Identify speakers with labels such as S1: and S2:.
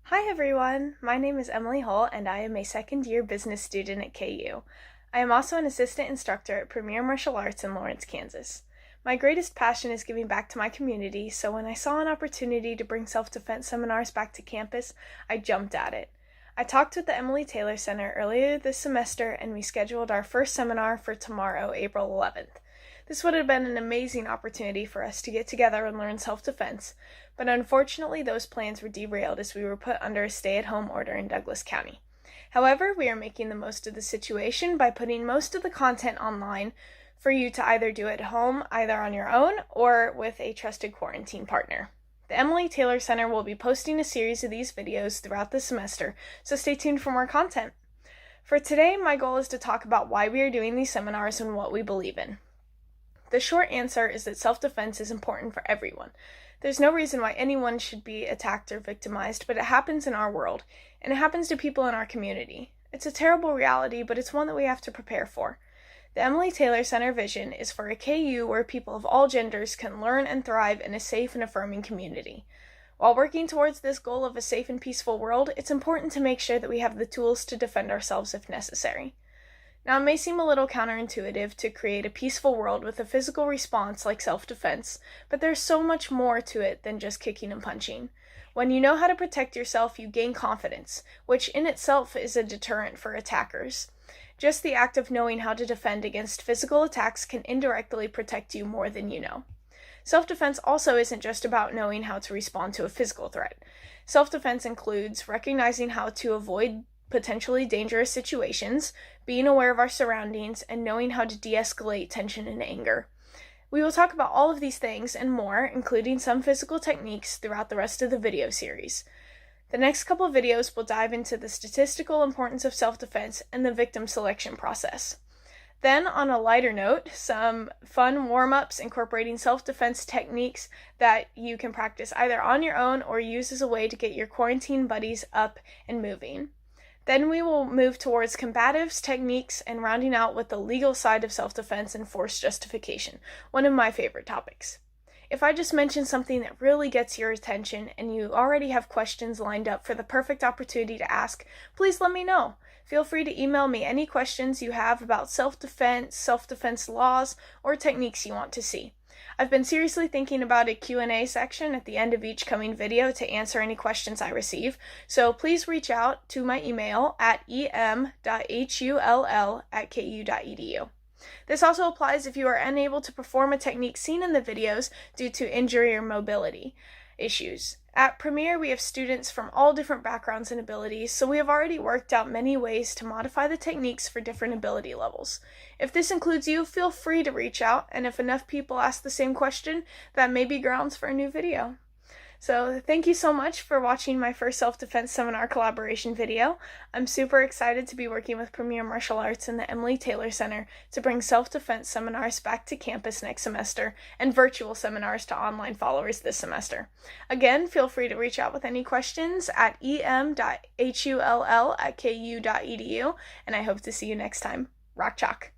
S1: Hi everyone, my name is Emily Hull and I am a second-year business student at KU. I am also an assistant instructor at Premier Martial Arts in Lawrence, Kansas. My greatest passion is giving back to my community, so when I saw an opportunity to bring self-defense seminars back to campus, I jumped at it. I talked with the Emily Taylor Center earlier this semester and we scheduled our first seminar for tomorrow, April 11th. This would have been an amazing opportunity for us to get together and learn self-defense, but unfortunately those plans were derailed as we were put under a stay-at-home order in Douglas County. However, we are making the most of the situation by putting most of the content online for you to either do at home, either on your own or with a trusted quarantine partner. The Emily Taylor Center will be posting a series of these videos throughout the semester, so stay tuned for more content. For today, my goal is to talk about why we are doing these seminars and what we believe in. The short answer is that self-defense is important for everyone. There's no reason why anyone should be attacked or victimized, but it happens in our world, and it happens to people in our community. It's a terrible reality, but it's one that we have to prepare for. The Emily Taylor Center vision is for a KU where people of all genders can learn and thrive in a safe and affirming community. While working towards this goal of a safe and peaceful world, it's important to make sure that we have the tools to defend ourselves if necessary. Now, it may seem a little counterintuitive to create a peaceful world with a physical response like self-defense, but there's so much more to it than just kicking and punching. When you know how to protect yourself, you gain confidence, which in itself is a deterrent for attackers. Just the act of knowing how to defend against physical attacks can indirectly protect you more than you know. Self-defense also isn't just about knowing how to respond to a physical threat. Self-defense includes recognizing how to avoid potentially dangerous situations, being aware of our surroundings, and knowing how to de-escalate tension and anger. We will talk about all of these things and more, including some physical techniques, throughout the rest of the video series. The next couple of videos will dive into the statistical importance of self-defense and the victim selection process. Then, on a lighter note, some fun warm-ups incorporating self-defense techniques that you can practice either on your own or use as a way to get your quarantine buddies up and moving. Then we will move towards combatives, techniques, and rounding out with the legal side of self-defense and force justification, one of my favorite topics. If I just mention something that really gets your attention and you already have questions lined up for the perfect opportunity to ask, please let me know. Feel free to email me any questions you have about self-defense laws, or techniques you want to see. I've been seriously thinking about a Q&A section at the end of each coming video to answer any questions I receive, so please reach out to my email at em.hull@ku.edu. This also applies if you are unable to perform a technique seen in the videos due to injury or mobility issues. At Premier, we have students from all different backgrounds and abilities, so we have already worked out many ways to modify the techniques for different ability levels. If this includes you, feel free to reach out, and if enough people ask the same question, that may be grounds for a new video. So thank you so much for watching my first self-defense seminar collaboration video. I'm super excited to be working with Premier Martial Arts and the Emily Taylor Center to bring self-defense seminars back to campus next semester and virtual seminars to online followers this semester. Again, feel free to reach out with any questions at em.hull@ku.edu, and I hope to see you next time. Rock chalk!